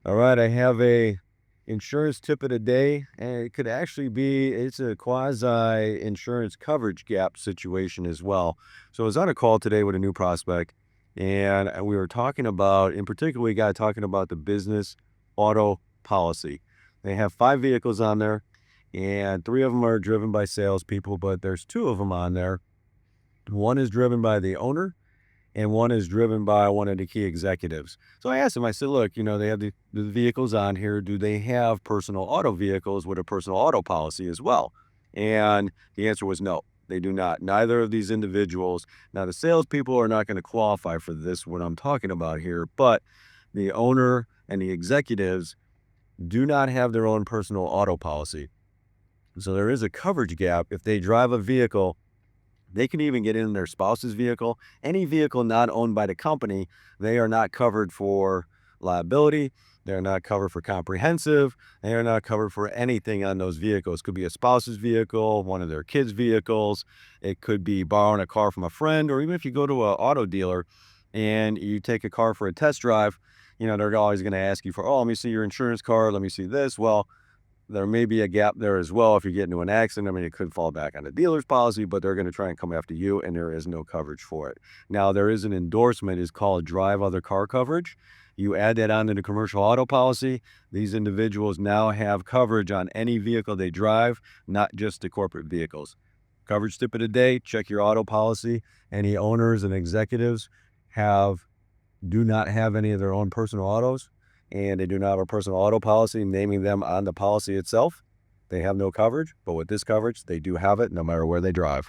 All right, I have a insurance tip of the day, and it could actually be it's a quasi insurance coverage gap situation as well. So I was on a call today with a new prospect, and we were talking about, in particular, we got talking about the business auto policy. They have 5 vehicles on there, and 3 of them are driven by salespeople, but there's 2 of them on there. One is driven by the owner, and one is driven by one of the key executives. So I asked him, I said, look, they have the vehicles on here. Do they have personal auto vehicles with a personal auto policy as well? And the answer was no, they do not. Neither of these individuals. Now, the salespeople are not going to qualify for this, what I'm talking about here, but the owner and the executives do not have their own personal auto policy. So there is a coverage gap. If they drive a vehicle, they can even get in their spouse's vehicle. Any vehicle not owned by the company, they are not covered for liability. They're not covered for comprehensive. They are not covered for anything on those vehicles. Could be a spouse's vehicle, one of their kids' vehicles. It could be borrowing a car from a friend, or even if you go to an auto dealer and you take a car for a test drive, they're always going to ask you for, oh, let me see your insurance card. Let me see this. Well, there may be a gap there as well if you get into an accident. I mean, it could fall back on the dealer's policy, but they're going to try and come after you, and there is no coverage for it. Now, there is an endorsement. It's called drive other car coverage. You add that onto the commercial auto policy. These individuals now have coverage on any vehicle they drive, not just the corporate vehicles. Coverage tip of the day, check your auto policy. Any owners and executives do not have any of their own personal autos, and they do not have a personal auto policy naming them on the policy itself. They have no coverage, but with this coverage, they do have it no matter where they drive.